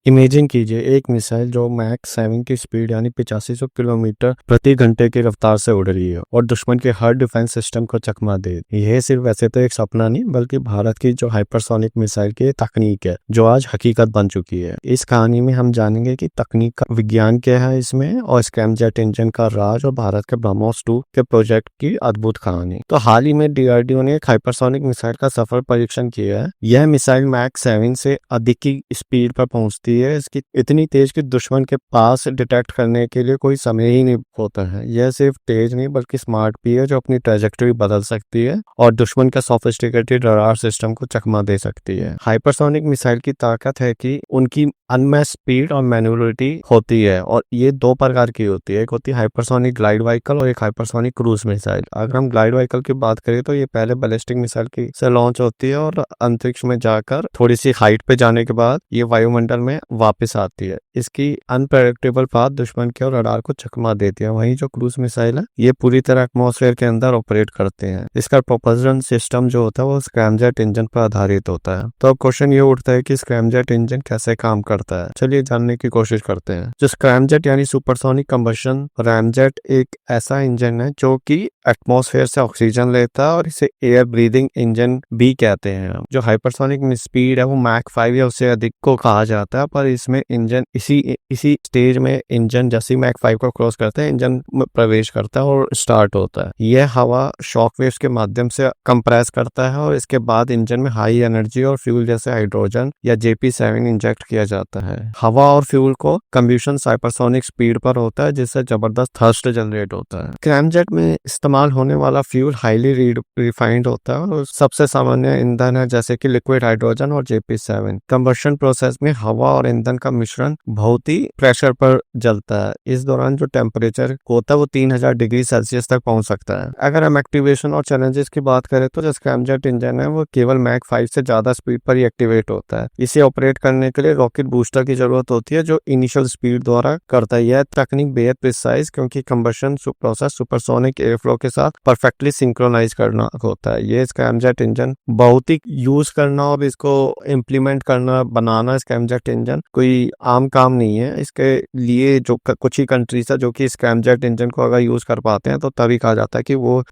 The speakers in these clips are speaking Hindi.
इमेजिन कीजिए एक मिसाइल जो मैक 7 की स्पीड यानी 8500 किलोमीटर प्रति घंटे की रफ्तार से उड़ रही है और दुश्मन के हर डिफेंस सिस्टम को चकमा दे। यह सिर्फ वैसे तो एक सपना नहीं बल्कि भारत की जो हाइपरसोनिक मिसाइल की तकनीक है जो आज हकीकत बन चुकी है। इस कहानी में हम जानेंगे कि तकनीक का विज्ञान क्या है इसमें और स्क्रैमजेट इंजन का राज और भारत के ब्रह्मोस 2 के प्रोजेक्ट की अद्भुत कहानी। तो हाल ही में डीआरडीओ ने एक हाइपरसोनिक मिसाइल का सफल परीक्षण किया है। यह मिसाइल मैक 7 से अधिक की स्पीड पर पहुंचती है। इसकी इतनी तेज कि दुश्मन के पास डिटेक्ट करने के लिए कोई समय ही नहीं होता है। यह सिर्फ तेज नहीं बल्कि स्मार्ट भी है जो अपनी ट्रेजेक्टरी बदल सकती है और दुश्मन का सोफिस्टिकेटेड रडार सिस्टम को चकमा दे सकती है। हाइपरसोनिक मिसाइल की ताकत है कि उनकी अनमैच्ड स्पीड और मैन्युवरिटी होती है और ये दो प्रकार की होती है। एक होती है हाइपरसोनिक ग्लाइड व्हीकल और एक हाइपरसोनिक क्रूज मिसाइल। अगर हम ग्लाइड व्हीकल की बात करें तो ये पहले बैलिस्टिक मिसाइल की से लॉन्च होती है और अंतरिक्ष में जाकर थोड़ी सी हाइट पे जाने के बाद ये वायुमंडल में वापस आती है। इसकी अनप्रेडिक्टेबल पाथ दुश्मन के और रडार को चकमा देती है। वहीं जो क्रूज मिसाइल है ये पूरी तरह एटमॉस्फेयर के अंदर ऑपरेट करते हैं। इसका प्रोपल्शन सिस्टम जो होता है वो स्क्रैमजेट इंजन पर आधारित होता है। तो अब क्वेश्चन ये उठता है कि स्क्रैमजेट इंजन कैसे काम करता है। चलिए जानने की कोशिश करते हैं। जो स्क्रैमजेट यानी सुपरसोनिक कंबशन रैमजेट एक ऐसा इंजन है जो कि एटमॉस्फेयर से ऑक्सीजन लेता है और इसे एयर ब्रीदिंग इंजन भी कहते हैं। जो हाइपरसोनिक स्पीड है वो मैक 5 या उससे अधिक को कहा जाता है, पर इसमें इंजन इसी स्टेज में इंजन जैसे मैक 5 को क्रॉस करता है इंजन में प्रवेश करता है और स्टार्ट होता है। यह हवा शॉकवेव्स के माध्यम से कंप्रेस करता है और इसके बाद इंजन में हाई एनर्जी और फ्यूल जैसे हाइड्रोजन या JP7 इंजेक्ट किया जाता है। हवा और फ्यूल को कंबशन हाइपरसोनिक स्पीड पर होता है जिससे जबरदस्त थर्स्ट जनरेट होता है। स्क्रैमजेट में इस्तेमाल होने वाला फ्यूल हाईली रिफाइंड होता है और सबसे सामान्य ईंधन है जैसे कि लिक्विड हाइड्रोजन और JP7। कंबशन प्रोसेस में हवा और ईंधन का मिश्रण बहुत ही प्रेशर पर जलता है। इस दौरान जो टेम्परेचर होता है वो 3000 डिग्री सेल्सियस तक पहुंच सकता है। अगर हम एक्टिवेशन और चैलेंजेस की बात करें तो जो स्क्रैमजेट इंजन है वो केवल मैक 5 से ज्यादा स्पीड पर ही एक्टिवेट होता है। इसे ऑपरेट करने के लिए रॉकेट बूस्टर की जरूरत होती है जो इनिशियल स्पीड द्वारा करता है। यह तकनीक बेहद प्रिसाइज क्योंकि combustion process supersonic air flow के साथ परफेक्टली सिंक्रोनाइज करना होता है। ये स्क्रैमजेट इंजन बहुत ही यूज करना और इसको इम्प्लीमेंट करना बनाना स्क्रैमजेट इंजन कोई आम काम नहीं है। इसके लिए जो कुछ ही कंट्रीज है जो कि स्क्रैमजेट इंजन को अगर यूज कर पाते हैं तो तभी कहा जाता है कि वो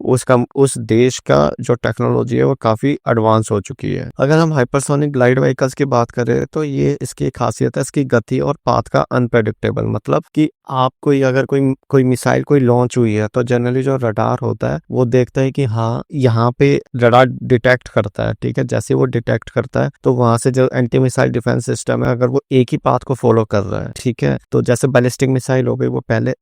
उस देश का जो टेक्नोलॉजी है वो काफी एडवांस हो चुकी है। अगर हम हाइपरसोनिक ग्लाइड व्हीकल्स की बात करें तो ये इसकी खासियत है इसकी गति और पाथ का अनप्रेडिक्टेबल। मतलब कि आप अगर कोई मिसाइल कोई लॉन्च हुई है तो जनरली जो रडार होता है वो देखता है कि हाँ यहाँ पे रडार डिटेक्ट करता है, ठीक है। जैसे वो डिटेक्ट करता है तो वहां से जो एंटी मिसाइल डिफेंस सिस्टम है अगर वो एक ही पाथ को फॉलो कर रहा है, ठीक है, तो जैसे बैलिस्टिक मिसाइल हो गई वो पहले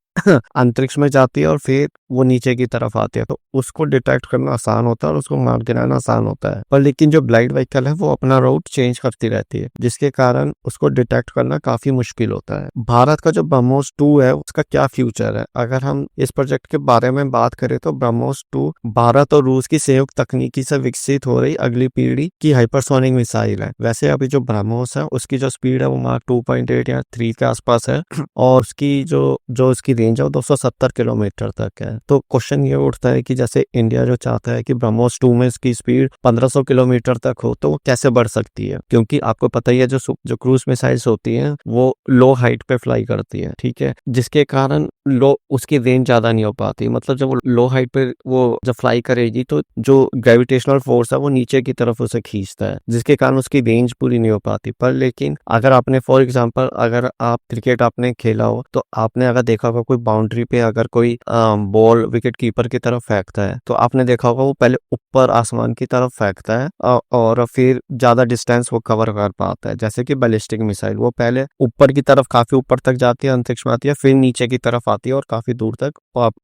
अंतरिक्ष में जाती है और फिर वो नीचे की तरफ आती है तो उसको डिटेक्ट करना आसान होता है और उसको मार गिराना आसान होता है। पर लेकिन जो ग्लाइड व्हीकल है वो अपना रूट चेंज करती रहती है जिसके कारण उसको डिटेक्ट करना काफी मुश्किल होता है। भारत का जो ब्रह्मोस 2 है उसका क्या फ्यूचर है। अगर हम इस प्रोजेक्ट के बारे में बात करें तो ब्रह्मोस 2 भारत और रूस की संयुक्त तकनीकी से विकसित हो रही अगली पीढ़ी की हाइपरसोनिक मिसाइल है। वैसे अभी जो ब्रह्मोस है उसकी जो स्पीड है वो मार्क 2.8 या 3 के आसपास है और उसकी जो उसकी रेंज है 270 किलोमीटर तक है। तो क्वेश्चन ये उठता है कि जैसे इंडिया जो चाहता है कि ब्रह्मोस 2 में इसकी स्पीड 1500 किलोमीटर तक हो तो वो कैसे बढ़ सकती है, क्योंकि आपको पता ही है जो क्रूज मिसाइल्स होती हैं वो लो हाइट पे फ्लाई करती है, ठीक है, जिसके कारण उसकी रेंज ज्यादा नहीं हो पाती। मतलब जब वो लो हाइट पे वो जब फ्लाई करेगी तो जो ग्रेविटेशनल फोर्स है वो नीचे की तरफ उसे खींचता है जिसके कारण उसकी रेंज पूरी नहीं हो पाती। पर लेकिन अगर आपने फॉर एग्जांपल अगर आप क्रिकेट आपने खेला हो तो आपने अगर देखा होगा कोई बाउंड्री पे अगर कोई बॉल विकेट कीपर की तरफ फेंकता है तो आपने देखा होगा वो पहले ऊपर आसमान की तरफ फेंकता है और फिर ज्यादा डिस्टेंस वो कवर कर पाता है। जैसे कि बैलिस्टिक मिसाइल वो पहले ऊपर की तरफ काफी ऊपर तक जाती है, अंतरिक्ष में आती है, फिर नीचे की तरफ आती है और काफी दूर तक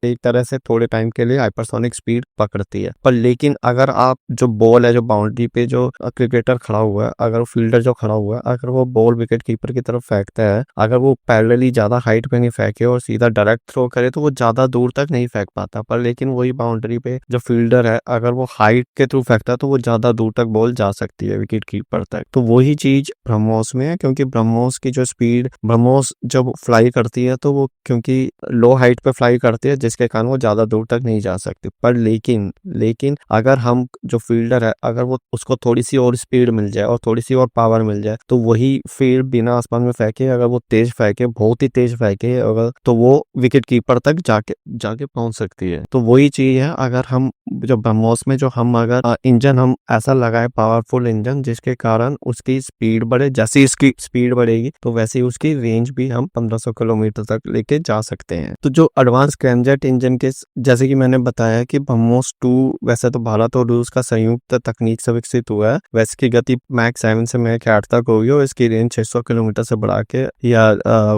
एक तरह से थोड़े टाइम के लिए हाइपरसोनिक स्पीड पकड़ती है। पर लेकिन अगर आप जो बॉल है जो बाउंड्री पे जो क्रिकेटर खड़ा हुआ है अगर वो फील्डर जो खड़ा हुआ है अगर वो बॉल विकेट कीपर की तरफ फेंकता है अगर वो पैरेलली ज्यादा हाइट पे नहीं फेंके और सीधा डायरेक्ट थ्रो करे तो वो ज्यादा दूर तक नहीं फेंक पाता, पर लेकिन वही बाउंड्री पे जो फील्डर है अगर वो हाइट के थ्रू फेंकता है तो वो ज्यादा दूर तक बॉल जा सकती है विकेट कीपर तक। तो वही चीज ब्रह्मोस में है, क्योंकि ब्रह्मोस की जो स्पीड, ब्रह्मोस जब फ्लाई करती है तो वो क्योंकि लो हाइट पे फ्लाई करती है जिसके कारण वो ज्यादा दूर तक नहीं जा सकती। पर लेकिन अगर हम जो फील्डर है अगर वो उसको थोड़ी सी और स्पीड मिल जाए और थोड़ी सी और पावर मिल जाए तो वही फील्ड बिना आसमान में फेंके, अगर वो तेज फेंके, बहुत ही तेज फेंके अगर, तो वो विकेट कीपर तक जाके पहुंच सकती है। तो वही चीज है, अगर हम जो ब्रह्मोस में जो हम अगर इंजन हम ऐसा लगाए, पावरफुल इंजन जिसके कारण उसकी स्पीड बढ़े, जैसे इसकी स्पीड बढ़ेगी तो वैसे ही उसकी रेंज भी हम 1500 किलोमीटर तक लेके जा सकते हैं। तो जो एडवांस स्क्रैमजेट इंजन के, जैसे कि मैंने बताया कि ब्रह्मोस 2 वैसे तो भारत और रूस का संयुक्त तकनीक से विकसित हुआ है, वैसे की गति मैक 7 से मैक 8 तक होगी और इसकी रेंज 600 किलोमीटर से बढ़ा के या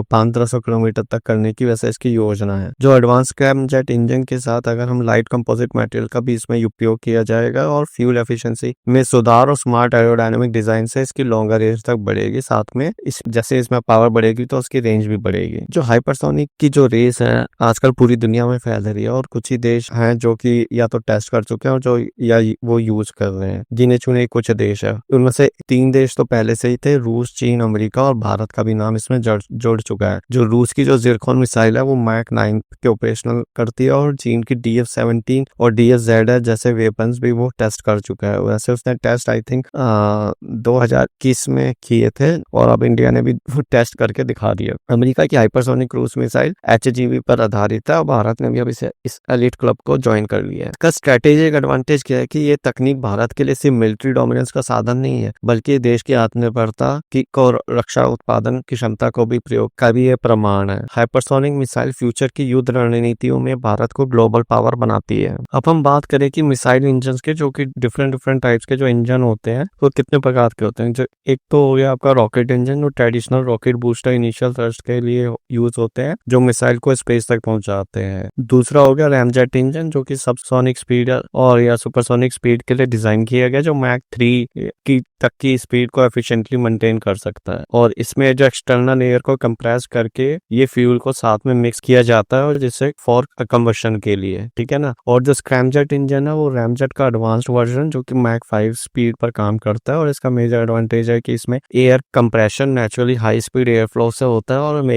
1500 किलोमीटर तक करने की वैसे इसकी योजना है। जो एडवांस स्क्रैमजेट इंजन के साथ अगर हम लाइट कंपोजिट मटेरियल का भी इसमें उपयोग किया जाएगा और फ्यूल एफिशिएंसी में सुधार और स्मार्ट एरोडायनामिक डिजाइन से इसकी लॉन्गर रेंज तक बढ़ेगी। साथ में जैसे इसमें पावर बढ़ेगी तो उसकी रेंज भी बढ़ेगी। जो हाइपरसोनिक की जो रेस है आजकल पूरी दुनिया में फैल रही है और कुछ ही देश हैं जो कि या तो टेस्ट कर चुके हैं और जो या वो यूज कर रहे हैं। गिने चुने कुछ देश है, उनमें से 3 देश तो पहले से ही थे, रूस, चीन, अमेरिका, और भारत का भी नाम इसमें जोड़ चुका है। जो रूस की जो जिरकॉन मिसाइल है वो मैक 9 के ऑपरेशनल करती है और चीन की DF-17 और DF-Z जैसे वेपन्स भी वो टेस्ट कर चुका है। वैसे उसने टेस्ट आई थिंक 2021 में किए थे और अब इंडिया ने भी टेस्ट करके दिखा दिया। अमेरिका की हाइपरसोनिक क्रूज मिसाइल HGV पर आधारित है और भारत ने भी अब इस एलीट क्लब को ज्वाइन कर लिया है। इसका स्ट्रेटेजिक एडवांटेज क्या है कि ये तकनीक भारत के लिए सिर्फ मिलिट्री डोमिनेंस का साधन नहीं है, बल्कि देश की आत्मनिर्भरता की और रक्षा उत्पादन की क्षमता को भी प्रयोग का भी ये प्रमाण है। हाइपरसोनिक मिसाइल फ्यूचर की युद्ध रणनीतियों में भारत को ग्लोबल पावर बनाती है। अब हम बात करें कि मिसाइल इंजन के, जो कि डिफरेंट टाइप्स के जो इंजन होते हैं वो कितने प्रकार के होते हैं। जो एक तो हो गया आपका रॉकेट इंजन, जो traditional rocket booster initial thrust के लिए यूज होते हैं, जो मिसाइल को स्पेस तक पहुंचाते हैं। दूसरा हो गया रैमजेट इंजन, जो कि सबसोनिक स्पीड और या सुपरसोनिक स्पीड के लिए डिजाइन किया गया, जो मैक 3 की तक की स्पीड को एफिशिएंटली मेंटेन कर सकता है। और इसमें जो एक्सटर्नल एयर को कंप्रेस करके ये फ्यूल को साथ में मिक्स किया जाता है और जिससे फॉर कंबशन के लिए, ठीक है ना। और जो स्क्रैमजेट इंजन है वो रैमजेट का एडवांस्ड वर्जन, जो कि मैक 5 स्पीड पर काम करता है और इसका मेजर एडवांटेज है कि इसमें air compression naturally high speed air flow से होता है और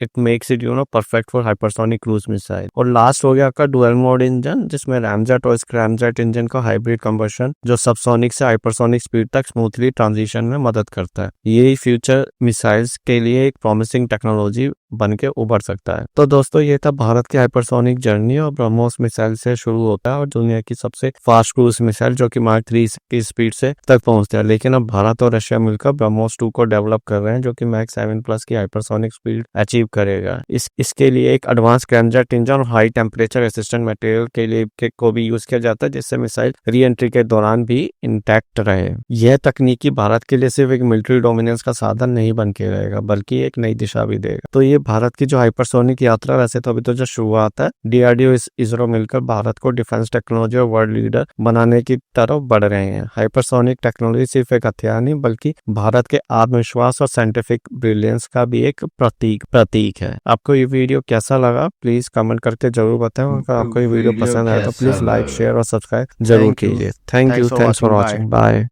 it makes it perfect for hypersonic cruise missile. और लास्ट हो गया आपका डुअल मोड इंजन, जिसमें रैमजेट और स्क्रैमजेट इंजन का हाइब्रिड कंबशन जो सबसोनिक से हाइपरसोनिक स्पीड तक स्मूथली ट्रांजिशन में मदद करता है। ये फ्यूचर मिसाइल्स के लिए एक प्रॉमिसिंग टेक्नोलॉजी बन के उभर सकता है। तो दोस्तों ये था भारत की हाइपरसोनिक जर्नी और ब्रह्मोस मिसाइल से शुरू होता है और दुनिया की सबसे फास्ट क्रूज मिसाइल जो कि मार्क 3 की स्पीड से तक पहुंचता है। लेकिन अब भारत और रशिया मिलकर ब्रह्मोस 2 को डेवलप कर रहे हैं, जो कि मैक 7+ की हाइपरसोनिक स्पीड अचीव करेगा। इसके लिए एक एडवांस स्क्रैमजेट इंजन और हाई टेम्परेचर रेसिस्टेंट मटेरियल के लिए को भी यूज किया जाता है, जिससे मिसाइल री एंट्री के दौरान भी इंटैक्ट रहे। यह तकनीकी भारत के लिए सिर्फ एक मिलिट्री डोमिनेंस का साधन नहीं बन के रहेगा, बल्कि एक नई दिशा भी देगा। तो ये भारत की जो हाइपरसोनिक यात्रा, वैसे तो अभी तो जो शुरुआत है, DRDO इसरो मिलकर भारत को डिफेंस टेक्नोलॉजी और वर्ल्ड लीडर बनाने की तरफ बढ़ रहे हैं। हाइपरसोनिक टेक्नोलॉजी सिर्फ एक हथियार नहीं बल्कि भारत के आत्मविश्वास और साइंटिफिक ब्रिलियंस का भी एक प्रतीक है। आपको ये वीडियो कैसा लगा प्लीज कमेंट करके जरूर बताएं। अगर आपको ये वीडियो पसंद आया तो प्लीज लाइक, शेयर और सब्सक्राइब जरूर कीजिए। Thank you, thanks for watching, bye.